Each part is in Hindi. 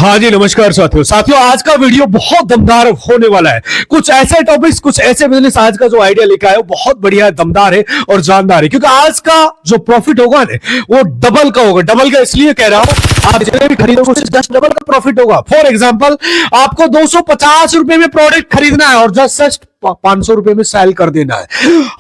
हाँ जी, नमस्कार साथियों। आज का वीडियो बहुत दमदार होने वाला है। कुछ ऐसे टॉपिक्स, कुछ ऐसे बिजनेस, आज का जो आइडिया लेकर आया वो बहुत बढ़िया, दमदार है और जानदार है, क्योंकि आज का जो प्रॉफिट होगा ना वो डबल का होगा। डबल का इसलिए कह रहा हूं, आप जितने भी खरीदोगे जस्ट डबल का प्रॉफिट होगा। फॉर एग्जाम्पल, आपको 250 रुपए में प्रोडक्ट खरीदना है और जस्ट 500 रुपए में सेल कर देना है,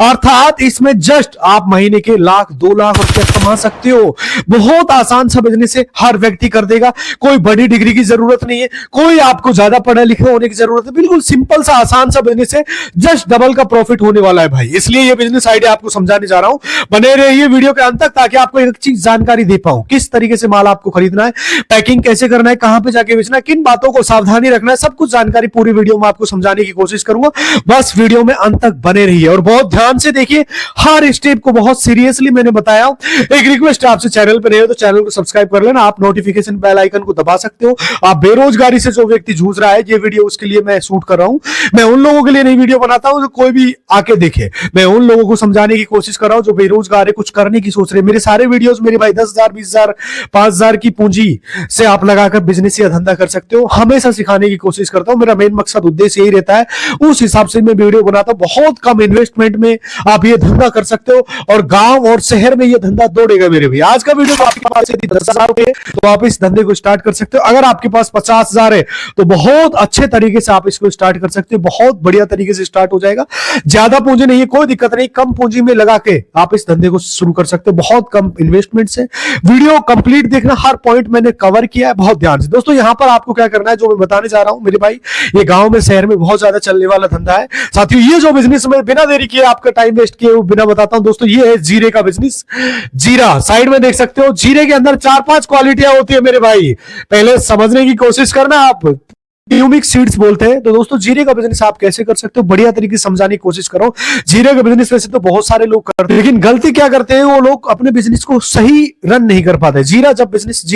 अर्थात इसमें जस्ट आप महीने के लाख 2 लाख रुपए कमा सकते हो। बहुत आसान सा बिजनेस है, हर व्यक्ति कर देगा। कोई बड़ी डिग्री की जरूरत नहीं है, कोई आपको ज्यादा पढ़े लिखे होने की जरूरत है। बिल्कुल सिंपल सा आसान सा बिजनेस है, जस्ट डबल का प्रॉफिट होने वाला है भाई। इसलिए ये बिजनेस आइडिया आपको समझाने जा रहा हूं। बने रहिए वीडियो के अंत तक ताकि आपको एक चीज जानकारी दे पाऊं, किस तरीके से माल आपको खरीदना है, पैकिंग कैसे करना है, कहां पे जाके बेचना है, किन बातों को सावधानी रखना है, सब कुछ जानकारी पूरी वीडियो में आपको समझाने की कोशिश करूंगा। बस वीडियो में अंत तक बने रहिए और बहुत ध्यान से देखिए, हर स्टेप को बहुत सीरियसली मैंने बताया। एक रिक्वेस्ट है आपसे, चैनल पर नए हो तो चैनल को सब्सक्राइब कर लेना, आप नोटिफिकेशन बेल आइकन को दबा सकते हो। आप बेरोजगारी से जो व्यक्ति जूझ रहा है, ये वीडियो उसके लिए मैं शूट कर रहा हूं। मैं उन लोगों के लिए नहीं वीडियो बनाता हूं जो कोई भी आके देखे, मैं उन लोगों को समझाने की कोशिश कर रहा हूं जो बेरोजगार है, कुछ करने की सोच रहे। मेरे सारे वीडियोस मेरे भाई 10,000, 20,000, 5,000 की पूंजी से आप लगाकर बिजनेस या धंधा कर सकते हो। हमेशा सिखाने की कोशिश करता हूं, मेरा मेन मकसद उद्देश्य यही रहता है। उस हिसाब से मैं वीडियो बनाता हूं। बहुत कम इन्वेस्टमेंट में आप ये धंधा कर सकते हो और गांव और शहर में ये धंधा दौड़ेगा मेरे भाई। आज का वीडियो तो आपके पास यदि 10,000 रुपए तो आप इस धंधे को स्टार्ट कर सकते हो। अगर आपके पास 50,000 है तो बहुत अच्छे तरीके से आप इसको स्टार्ट कर सकते हो, बहुत बढ़िया तरीके से स्टार्ट हो जाएगा। ज्यादा पूंजी नहीं है, कोई दिक्कत नहीं, कम पूंजी में लगा के आप इस धंधे को शुरू कर सकते हो, बहुत कम इन्वेस्टमेंट से। वीडियो कंप्लीट देखना, हर पॉइंट मैंने कवर किया है बहुत ध्यान से। दोस्तों यहां पर आपको क्या करना है, जो मैं बताने जा रहा हूं मेरे भाई, ये गांव में शहर में बहुत ज्यादा चलने वाला धंधा है साथियों। ये जो बिजनेस में बिना देरी किए, आपका टाइम वेस्ट किए बिना बताता हूं दोस्तों, ये है जीरे का बिजनेस। जीरा साइड में देख सकते हो, जीरे के अंदर 4-5 क्वालिटियां होती है मेरे भाई, पहले समझने की कोशिश करना। आप यूनिक सीड्स बोलते हैं। तो दोस्तों जीरे का बिजनेस आप कैसे कर सकते हो, बढ़िया तरीके से समझाने की कोशिश करो। जीरे का बिजनेस वैसे तो बहुत सारे लोग करते हैं, लेकिन गलती क्या करते हैं, वो लोग अपने बिजनेस को सही रन नहीं कर पाते। जीरे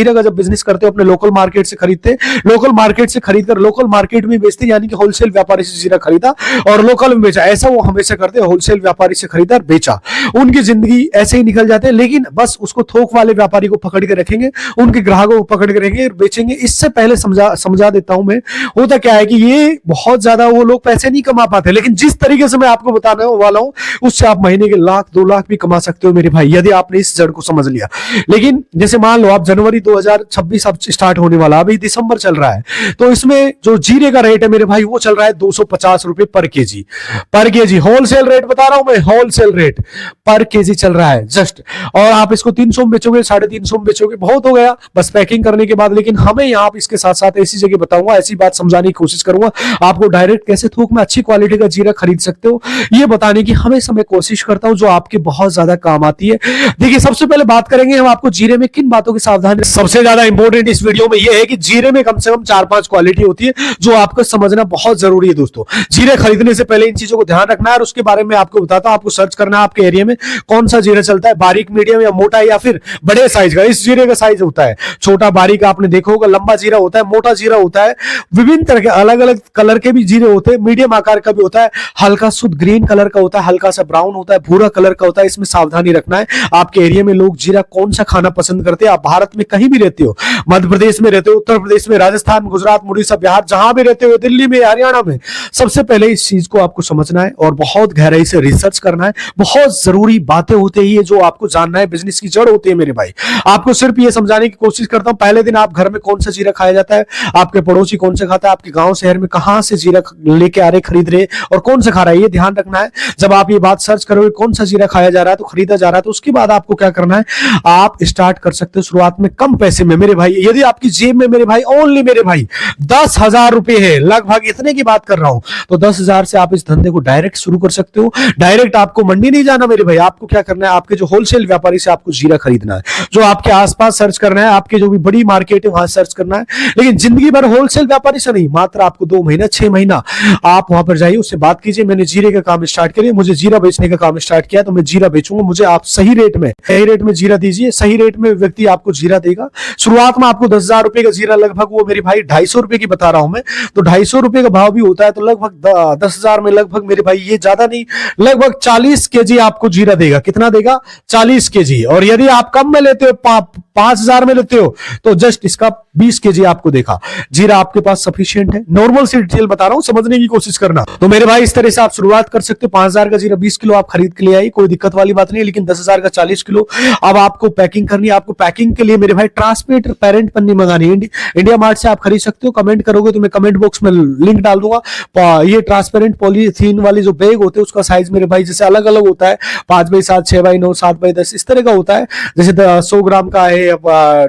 का जब बिजनेस करते हो, अपने लोकल मार्केट से खरीदते, लोकल मार्केट से खरीदकर लोकल मार्केट में बेचते, यानी कि होलसेल व्यापारी से जीरा खरीदा और लोकल में बेचा। ऐसा वो हमेशा करते हैं, होलसेल व्यापारी से खरीदा और बेचा। उनकी जिंदगी ऐसे ही निकल जाते हैं, लेकिन बस उसको थोक वाले व्यापारी को पकड़ के रखेंगे, उनके ग्राहकों को पकड़ के रखेंगे और बेचेंगे। इससे पहले समझा देता हूं मैं, होता क्या है कि ये बहुत ज्यादा वो लोग पैसे नहीं कमा पाते, लेकिन जिस तरीके से मैं आपको बताने वाला हूं उससे आप महीने के लाख 2 लाख भी कमा सकते हो मेरे भाई, यदि आपने इस जड़ को समझ लिया। लेकिन जैसे मान लो आप जनवरी 2026 अब स्टार्ट होने वाला, अभी दिसंबर चल रहा है, तो इसमें जो जीरे का रेट है मेरे भाई वो चल रहा है 250 रुपए पर केजी। होलसेल रेट बता रहा हूं मैं, होलसेल रेट पर केजी चल रहा है जस्ट। और आप इसको 300 में बेचोगे, 350 में बेचोगे, बहुत हो गया बस पैकिंग करने के बाद। लेकिन हमें यहाँ इसके साथ साथ ऐसी जगह बताऊंगा, ऐसी बात समझाने की कोशिश करूंगा आपको, डायरेक्ट कैसे थोक में अच्छी क्वालिटी का जीरा खरीद सकते हो, ये बताने की हमेशा मैं कोशिश करता हूं, जो आपके बहुत ज्यादा काम आती है। देखिए सबसे पहले बात करेंगे हम आपको जीरे में किन बातों की सावधानी। सबसे ज्यादा इंपॉर्टेंट इस वीडियो में यह है कि जीरे में कम से कम 4-5 क्वालिटी होती है जो आपको समझना बहुत जरूरी है दोस्तों। जीरे खरीदने से पहले इन चीजों को ध्यान रखना है और उसके बारे में आपको बताता हूं। आपको सर्च करना है आपके एरिया में कौन सा जीरा चलता है, बारीक, मीडियम या मोटा, या फिर बड़े साइज का। इस जीरे का साइज होता है छोटा, बारीक आपने देखा होगा, लंबा जीरा होता है, मोटा जीरा होता है, विभिन्न तरह के अलग अलग कलर के भी जीरे होते हैं, मीडियम आकार का भी होता है, हल्का शुद्ध ग्रीन कलर का होता है, हल्का सा ब्राउन होता है, भूरा कलर का होता है। इसमें सावधानी रखना है। आपके एरिया में लोग जीरा कौन सा खाना पसंद करते हैं, आप भारत में कहीं भी रहते हो, मध्य प्रदेश में रहते हो, उत्तर प्रदेश में, राजस्थान, गुजरात, उड़ीसा, बिहार, जहां भी रहते हो, दिल्ली में, हरियाणा में, सबसे पहले इस चीज को आपको समझना है और बहुत गहराई से रिसर्च करना है। बहुत जरूरी बातें होती है जो आपको जानना है, बिजनेस की जड़ होती है मेरे भाई। आपको सिर्फ ये समझाने की कोशिश करता हूं, पहले दिन आप घर में कौन सा जीरा खाया जाता है, आपके पड़ोसी कौन सा खाता है, आपके गांव शहर में कहां से जीरा लेके आ रहे, खरीद रहे और कौन सा खा रहा है, ये ध्यान रखना है। जब आप ये बात सर्च करोगे कौन सा जीरा खाया जा रहा है तो खरीदा जा रहा है, तो उसके बाद आपको क्या करना है, आप स्टार्ट कर सकते हो शुरुआत में कम पैसे में मेरे भाई। यदि आपकी जेब में मेरे भाई ओनली मेरे भाई 10,000 रुपए है, लगभग इतने की बात कर रहा हूं, तो 10,000 से आप इस धंधे को डायरेक्ट शुरू कर सकते हो। डायरेक्ट आपको मंडी नहीं जाना मेरे भाई, आपको क्या करना है, आपके जो होलसेल व्यापारी से आपको जीरा खरीदना है, जो आपके आसपास सर्च करना है, आपके जो भी बड़ी मार्केट है वहां सर्च करना है। लेकिन जिंदगी भर होलसेल व्यापारी पैसा नहीं, मात्र आपको 2 महीना 6 महीना आप वहां पर जाइए, उससे बात कीजिए मैंने जीरे का काम स्टार्ट करिए, मुझे जीरा बेचने का काम स्टार्ट किया तो मैं जीरा बेचूंगा, मुझे आप सही रेट में जीरा दीजिए। सही रेट में व्यक्ति आपको जीरा देगा। शुरुआत में आपको 10,000 रुपए का जीरा लगभग वो मेरे भाई 250 रुपए की बता रहा हूं मैं, तो 250 रुपए का भाव भी होता है तो लगभग 10,000 में लगभग मेरे भाई ये ज्यादा नहीं लगभग 40 केजी आपको जीरा देगा। कितना देगा? 40 केजी। और यदि आप कम में लेते हो 5,000 में लेते हो तो जस्ट इसका 20 केजी आपको देखा। जीरा आपके पास सफिशिएंट है। नॉर्मल सी डिटेल बता रहा हूं, समझने की कोशिश करना। तो मेरे भाई इस तरह से आप शुरुआत कर सकते हो। 5,000 का जीरा 20 किलो आप खरीद के ले आइए, कोई दिक्कत वाली बात नहीं है। लेकिन 10,000 का 40 किलो अब आपको पैकिंग करनी है। आपको पैकिंग के लिए मेरे भाई ट्रांसपेरेंट पन्नी मंगानी है। इंडिया मार्ट से आप खरीद सकते हो। कमेंट करोगे तो मैं कमेंट बॉक्स में लिंक डाल दूंगा। ये ट्रांसपेरेंट पॉलीथीन वाली जो बैग होते हैं उसका साइज मेरे भाई जैसे अलग अलग होता है, 5x7, 6x9, 7x10 इस तरह का होता है। जैसे 100 ग्राम का है,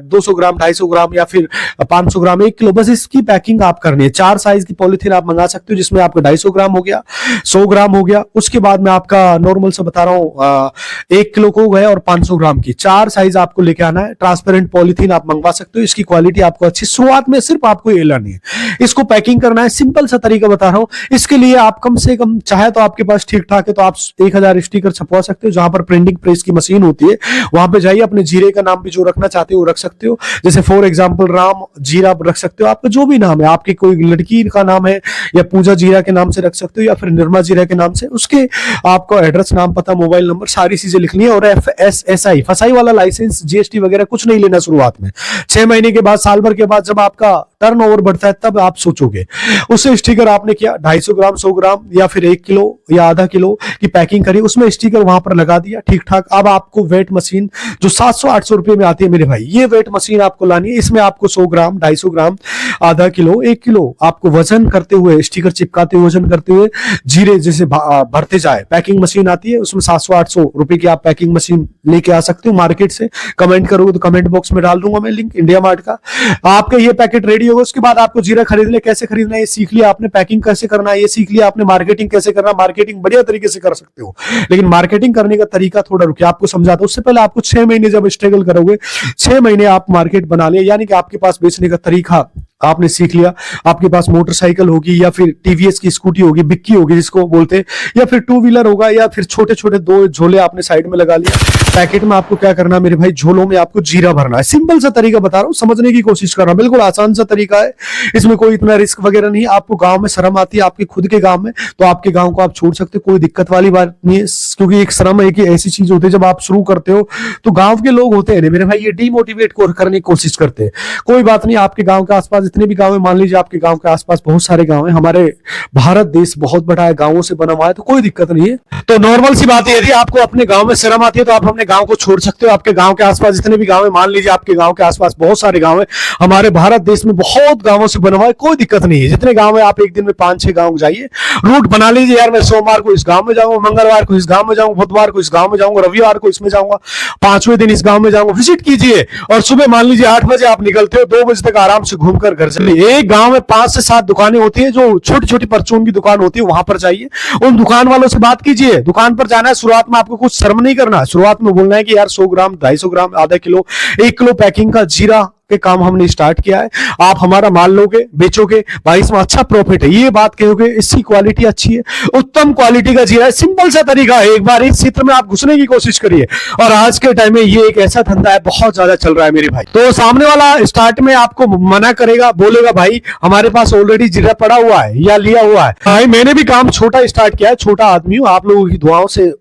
200 ग्राम, 250 ग्राम या फिर 500 ग्राम, 1 किलो, बस इसकी पैकिंग आप करनी है। 4 साइज की पॉलीथीन आप मंगा सकते हो जिसमें आपका 250 ग्राम हो गया, 100 ग्राम हो गया। उसके बाद में आपका नॉर्मल से बता रहा हूं 1 किलो को गया और 500 ग्राम की 4 साइज आपको लेके आना है। ट्रांसपेरेंट पॉलीथीन आप मंगवा सकते हो। इसकी क्वालिटी आपको अच्छी, शुरुआत में सिर्फ आपको ये लानी है, इसको पैकिंग करना है। सिंपल सा तरीका बता रहा हूं। इसके लिए आप कम से कम चाहे तो आपके पास ठीक ठाक है तो आप 1000 स्टिकर छपवा सकते हो। जहां पर प्रिंटिंग प्रेस की मशीन होती है वहां पे जाइए, अपने जीरे का नाम भी जो रखना चाहते हो वो रख सकते हो। जैसे फॉर एग्जांपल राम जीरा रख सकते हो, आपका जो भी नाम है, आपकी कोई लड़की का नाम है या पूजा जीरा के नाम से रख सकते हो या फिर निर्मा जीरा के नाम से। उसके आपको एड्रेस, नाम, पता, मोबाइल नंबर सारी चीजें लिखनी है। और FSSI फसाई वाला लाइसेंस, GST वगैरह कुछ नहीं लेना शुरुआत में। 6 महीने के बाद, साल भर के बाद जब आपका टर्नओवर बढ़ता है तब आप सोचोगे। उससे स्टिकर आपने किया 250 ग्राम, 100 ग्राम या फिर 1 किलो या आधा किलो की पैकिंग करी, उसमें स्टिकर वहां पर लगा दिया ठीक ठाक। अब आपको वेट मशीन जो 700-800 रुपए में आती है मेरे भाई, ये वेट मशीन आपको लानी है। इसमें आपको 100 ग्राम, 250 ग्राम, आधा किलो, 1 किलो आपको वजन करते हुए, स्टिकर चिपकाते हुए, वजन करते हुए जीरे जैसे भरते जाए। पैकिंग मशीन आती है, उसमें 700-800 रुपए की आप पैकिंग मशीन लेके आ सकते हो मार्केट से। कमेंट करोगे तो कमेंट बॉक्स में डाल दूंगा मैं लिंक इंडिया मार्ट का। आपका ये पैकेट रेडी होगा। उसके बाद आपको जीरा खरीदने, कैसे खरीदना है ये सीख लिया आपने, पैकिंग कैसे करना है ये सीख लिया आपने, मार्केटिंग कैसे करना, मार्केटिंग बढ़िया तरीके से कर सकते हो। लेकिन मार्केटिंग करने का तरीका थोड़ा रुकिए, आपको समझाता हूं। उससे पहले आपको 6 महीने जब स्ट्रगल करोगे, 6 महीने आप मार्केट बना लिया, यानी कि आपके पास बेचने का तरीका आपने सीख लिया। आपके पास मोटरसाइकिल होगी या फिर टीवीएस की स्कूटी होगी, बिक्की होगी जिसको बोलते हैं, या फिर 2 व्हीलर होगा, या फिर छोटे छोटे 2 झोले आपने साइड में लगा लिया। पैकेट में आपको क्या करना है मेरे भाई, झोलों में आपको जीरा भरना है। सिंपल सा तरीका बता रहा हूं, समझने की कोशिश कर रहा हूं। बिल्कुल आसान सा तरीका है, इसमें कोई इतना रिस्क वगैरह नहीं है। आपको गांव में शर्म आती है, आपके खुद के गांव में, तो आपके गांव को आप छोड़ सकते हो, कोई दिक्कत वाली बात नहीं है। क्योंकि एक शर्म एक ऐसी चीज होती है, जब आप शुरू करते हो तो गांव के लोग होते हैं मेरे भाई, ये डिमोटिवेट करने की कोशिश करते हैं। कोई बात नहीं, आपके गांव के आसपास जितने भी गांव है, मान लीजिए आपके गांव के आसपास बहुत सारे गांव हैं। हमारे भारत देश बहुत बड़ा है, गांवों से बना हुआ है, तो कोई दिक्कत नहीं है। तो नॉर्मल सी बात है, यदि आपको अपने गांव में शर्म आती है तो आप अपने गांव को छोड़ सकते हो। आपके गांव के आसपास जितने भी गांव है, मान लीजिए आपके गांव के आसपास बहुत सारे गांव है, हमारे भारत देश में बहुत गांवों से बना हुआ है, कोई दिक्कत नहीं है। जितने गांव है आप एक दिन में 5-6 गांव जाइए, रूट बना लीजिए। यार मैं सोमवार को इस गांव में जाऊंगा, मंगलवार को इस गांव में जाऊंगा, बुधवार को इस गांव में जाऊंगा, रविवार को इसमें जाऊंगा, 5वें दिन इस गांव में जाऊंगा। विजिट कीजिए और सुबह मान लीजिए 8 बजे आप निकलते हो, 2 बजे तक आराम से घूमकर घर चलिए। एक गांव में 5 से 7 दुकानें होती है, जो छोटी छोटी परचून की दुकान होती है, वहां पर जाइए, उन दुकान वालों से बात कीजिए। दुकान पर जाना है, शुरुआत में आपको कुछ शर्म नहीं करना। शुरुआत में बोलना है कि यार 100 ग्राम, 250 ग्राम, आधा किलो, 1 किलो पैकिंग का जीरा के काम हमने स्टार्ट किया है, आप हमारा माल लोगे, बेचोगे भाई, इसमें अच्छा प्रॉफिट है, ये बात कहोगे। इसकी क्वालिटी अच्छी है, उत्तम क्वालिटी का जीरा है। सिंपल सा तरीका है, एक बार इस क्षेत्र में आप घुसने की कोशिश करिए। और आज के टाइम में ये एक ऐसा धंधा है, बहुत ज्यादा चल रहा है मेरे भाई। तो सामने वाला स्टार्ट में आपको मना करेगा, बोलेगा भाई हमारे पास ऑलरेडी जीरा पड़ा हुआ है या लिया हुआ है। भाई मैंने भी काम छोटा स्टार्ट किया है, छोटा आदमी हूं, आप लोगों की दुआओं से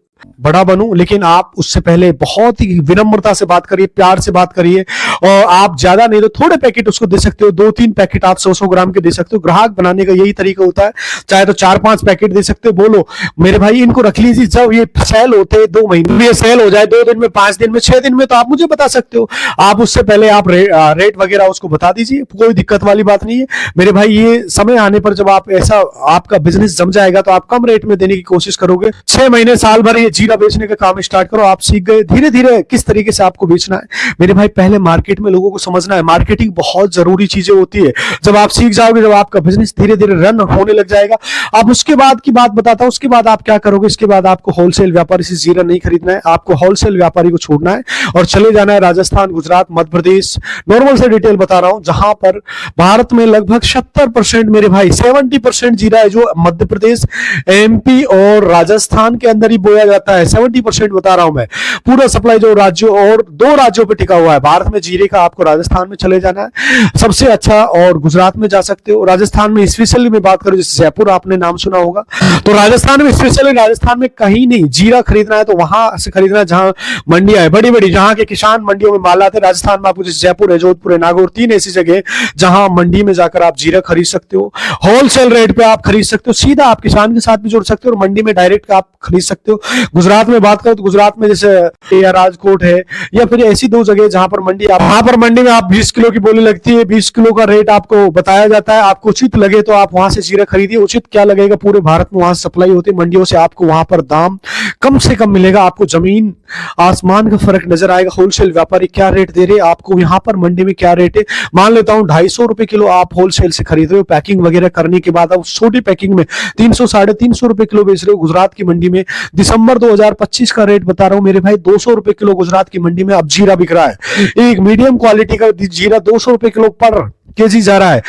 बड़ा बनूं, लेकिन आप उससे पहले बहुत ही विनम्रता से बात करिए, प्यार से बात करिए। और आप ज्यादा नहीं तो थोड़े पैकेट उसको दे सकते हो, 2-3 पैकेट आप 100-100 ग्राम के दे सकते हो। ग्राहक बनाने का यही तरीका होता है, चाहे तो 4-5 पैकेट दे सकते हो। बोलो मेरे भाई इनको रख लीजिए, जब ये सेल होते हैं 2 महीने में, ये सेल हो जाए 2 दिन में, 5 दिन में, 6 दिन में, तो आप मुझे बता सकते हो। आप उससे पहले आप रेट वगैरह उसको बता दीजिए, कोई दिक्कत वाली बात नहीं है मेरे भाई। ये समय आने पर जब आप ऐसा आपका बिजनेस जम जाएगा तो आप कम रेट में देने की कोशिश करोगे। 6 महीने, साल भर ये जीरा जीरा बेचने का काम स्टार्ट करो। आप सीख गए धीरे धीरे किस तरीके से आपको बेचना है। मेरे भाई पहले मार्केट में लोगों को समझना है, मार्केटिंग बहुत जरूरी चीजें होती है। जब आप सीख जाओगे, जब आपका बिजनेस धीरे धीरे रन होने लग जाएगा, आप उसके बाद की बात बताता हूं। उसके बाद आप क्या करोगे, इसके बाद आपको होलसेल व्यापारी से जीरा नहीं खरीदना है, आपको होलसेल व्यापारी को छोड़ना है और चले जाना है राजस्थान, गुजरात, मध्य प्रदेश। नॉर्मल से डिटेल बता रहा हूं, जहां पर भारत में लगभग 70% मेरे भाई 70% जीरा है जो मध्य प्रदेश, एमपी और राजस्थान के अंदर ही बोया जाता है। 70% बता रहा हूं मैं। पूरा सप्लाई जो राज्यों और 2 राज्यों पे टिका हुआ है भारत में जीरे का, आपको राजस्थान में चले जाना है सबसे अच्छा, और गुजरात में जा सकते हो। राजस्थान में स्पेशली मैं बात करूं, जैसे जयपुर आपने नाम सुना होगा, तो राजस्थान में स्पेशली, राजस्थान में कहीं नहीं जीरा खरीदना है तो वहां से खरीदना है जहां मंडियां है बड़ी बड़ी, जहां के किसान मंडियों में माल लाते हैं। राजस्थान में आपको जैसे जयपुर है, जोधपुर है, नागौर, 3 ऐसी जगह जहां मंडी में जाकर आप जीरा खरीद सकते हो। होलसेल रेट पे आप खरीद सकते हो, सीधा आप किसान के साथ भी जुड़ सकते हो और मंडी में डायरेक्ट आप खरीद सकते हो। गुजरात में बात करो तो गुजरात में जैसे या राजकोट है या फिर ऐसी 2 जगह जहां पर मंडी, वहां पर मंडी में आप 20 किलो की बोली लगती है, 20 किलो का रेट आपको बताया जाता है। आपको उचित लगे तो आप वहां से जीरा खरीदिए। उचित क्या लगेगा, पूरे भारत में वहां सप्लाई होती है मंडियों से, आपको वहां पर दाम कम से कम मिलेगा। आपको जमीन आसमान का फर्क नजर आएगा। होलसेल व्यापारी क्या रेट दे रहे हैं आपको, यहाँ पर मंडी में क्या रेट है। मान लेता हूँ 250 रुपए किलो आप होलसेल से खरीद रहे हो, पैकिंग वगैरह करने के बाद आप छोटी पैकिंग में 300 350 रुपए किलो बेच रहे हो गुजरात की मंडी में। दिसंबर 2025 का रेट बता रहा हूं मेरे भाई, 200 रुपए किलो गुजरात की मंडी में अब जीरा बिक रहा है। एक मीडियम क्वालिटी का जीरा 200 रुपए किलो पर केजी जा रहा है।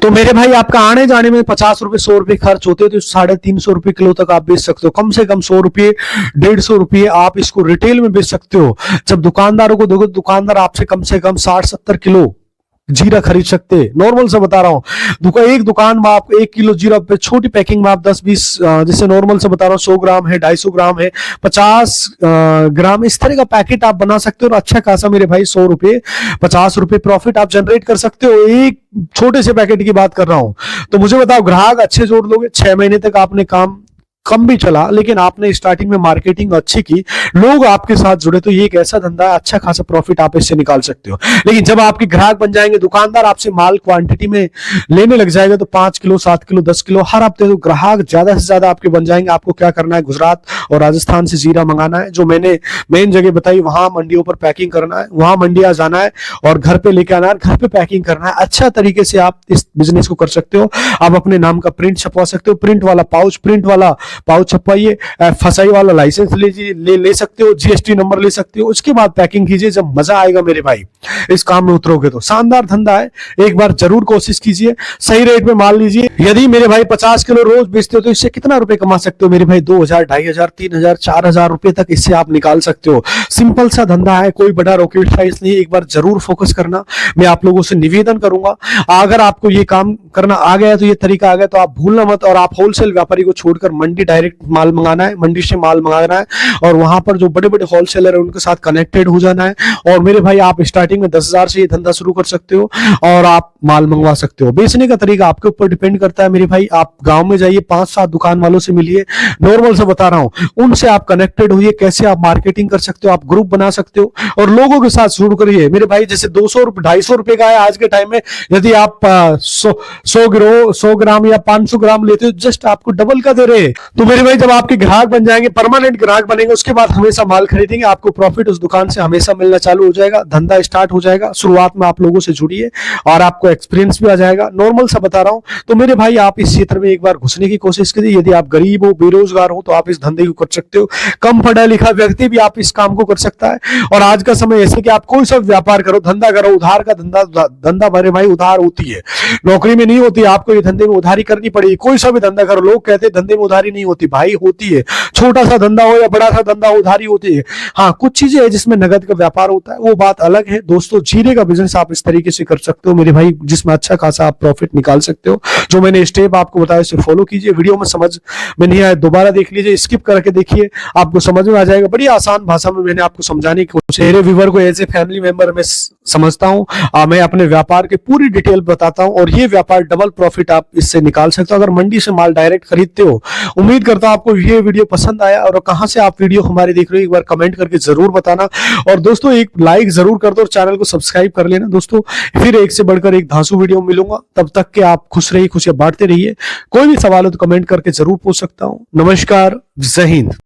तो मेरे भाई आपका आने जाने में 50 रुपए 100 रुपए खर्च होते हैं, तो 350 रुपए किलो तक आप बेच सकते हो। कम से कम 100 रुपए 150 रुपए आप इसको रिटेल में बेच सकते हो। जब दुकानदारों को दोगे, दुकानदार आपसे कम से कम 60-70 किलो जीरा खरीद सकते हैं। नॉर्मल से बता रहा हूं, एक दुकान में आप 1 किलो जीरा पे छोटी पैकिंग में आप 10-20, जैसे नॉर्मल से बता रहा हूँ 100 ग्राम है, 250 ग्राम है, 50 ग्राम, इस तरह का पैकेट आप बना सकते हो और अच्छा खासा मेरे भाई 100 रुपए 50 रुपए प्रॉफिट आप जनरेट कर सकते हो। एक छोटे से पैकेट की बात कर रहा हूं। तो मुझे बताओ, ग्राहक अच्छे जोड़ लोगे, 6 महीने तक आपने काम कम भी चला लेकिन आपने स्टार्टिंग में मार्केटिंग अच्छी की, लोग आपके साथ जुड़े, तो ये एक ऐसा धंधा है, अच्छा खासा प्रॉफिट आप इससे निकाल सकते हो। लेकिन जब आपके ग्राहक बन जाएंगे, दुकानदार आपसे माल क्वांटिटी में लेने लग जाएगा, तो 5 किलो 7 किलो 10 किलो हर हफ्ते, तो ग्राहक ज्यादा से ज्यादा आपके बन जाएंगे। आपको क्या करना है, गुजरात और राजस्थान से जीरा मंगाना है, जो मैंने मेन जगह बताई, वहां मंडियों पर पैकिंग करना है, वहां मंडिया जाना है और घर पे लेके आना है, घर पे पैकिंग करना है। अच्छा तरीके से आप इस बिजनेस को कर सकते हो। आप अपने नाम का प्रिंट छपवा सकते हो, प्रिंट वाला पाउच छपवाइए, फसाई वाला लाइसेंस ले सकते हो, जीएसटी नंबर ले सकते हो। उसके बाद पैकिंग कीजिए, जब मजा आएगा मेरे भाई इस काम में उतरोगे तो। शानदार धंधा है, एक बार जरूर कोशिश कीजिए, सही रेट में माल लीजिए। यदि मेरे भाई 50 किलो रोज बेचते हो तो इससे कितना रुपए कमा सकते हो मेरे भाई, 2000 2500 3000 4000 रुपए तक इससे आप निकाल सकते हो। सिंपल सा धंधा है, कोई बड़ा रॉकेट साइंस नहीं। एक बार जरूर फोकस करना, मैं आप लोगों से निवेदन करूंगा। अगर आपको ये काम करना आ गया, तो ये तरीका आ गया, तो आप भूलना मत। और आप होलसेल व्यापारी को छोड़कर मंडी डायरेक्ट माल मंगाना है, मंडी से माल मंगाना है और वहां पर जो बड़े बड़े होलसेलर है उनके साथ कनेक्टेड हो जाना है। और मेरे भाई आप स्टार्टिंग में 10,000 से ये धंधा शुरू कर सकते हो और आप माल मंगवा सकते हो। बेचने का तरीका आपके ऊपर डिपेंड करता है मेरे भाई। आप गांव में जाइए, 5-7 दुकान वालों से मिलिए, नॉर्मल से बता रहा हूं, उनसे आप कनेक्टेड होइए, कैसे आप मार्केटिंग कर सकते हो, आप ग्रुप बना सकते हो और लोगों के साथ शुरू करिए मेरे भाई। जैसे 200 250 रुपए का है आज के टाइम में, यदि आप 100 ग्राम या 500 ग्राम लेते हो, जस्ट आपको डबल का दे रहे। तो मेरे भाई जब आपके ग्राहक बन जाएंगे, परमानेंट ग्राहक बनेंगे, उसके बाद हमेशा माल खरीदेंगे, आपको प्रॉफिट उस दुकान से हमेशा मिलना चालू हो जाएगा, धंधा स्टार्ट हो जाएगा। शुरुआत में आप लोगों से जुड़िए और आपको एक्सपीरियंस भी आ जाएगा। नॉर्मल सा बता रहा हूं, तो मेरे भाई आप इस क्षेत्र में एक बार घुसने की कोशिश कीजिए। यदि आप गरीब हो, बेरोजगार हो, तो आप इस धंधे को कर सकते हो। कम पढ़ा लिखा व्यक्ति भी आप इस काम को कर सकता है। और आज का समय ऐसे कि आप कोई सा व्यापार करो, धंधा करो, उधार का धंधा मेरे भाई उधार होती है, नौकरी में नहीं होती। आपको ये धंधे में उधारी करनी पड़ेगी। कोई सा भी धंधा करो, लोग कहते हैं धंधे में उधारी नहीं होती, भाई होती है। छोटा सा धंधा हो या बड़ा सा धंधा, उधारी होती है। हाँ, कुछ चीजें है जिसमें नगद का व्यापार होता है, वो बात अलग है। दोस्तों, जीरे का बिजनेस आप इस तरीके से कर सकते हो मेरे भाई, जिसमें अच्छा खासा आप प्रॉफिट निकाल सकते हो। जो मैंने स्टेप आपको बताया उसे फॉलो कीजिए। वीडियो में समझ में नहीं आया दोबारा देख लीजिए, स्किप करके देखिए, आपको समझ में आ जाएगा। बड़ी आसान भाषा में मैंने आपको समझाने की कोशिश। मेरे व्यूअर को एज ए फैमिली मेंबर मैं समझता हूं। मैं अपने व्यापार के पूरी डिटेल बताता हूं और ये व्यापार डबल प्रॉफिट आप इससे निकाल सकते हो अगर मंडी से माल डायरेक्ट खरीदते हो। उम्मीद करता हूं आपको ये वीडियो पसंद आया, और कहां से आप वीडियो हमारे देख रहे हो एक बार कमेंट करके जरूर बताना। और दोस्तों, एक लाइक जरूर कर दो और चैनल को सब्सक्राइब कर लेना। दोस्तों, फिर एक से बढ़कर एक धांसू वीडियो मिलूंगा, तब तक के आप खुश रहिए, खुशियां बांटते रहिए। कोई भी सवाल हो तो कमेंट करके जरूर पूछ सकता हूं। नमस्कार, जय हिंद।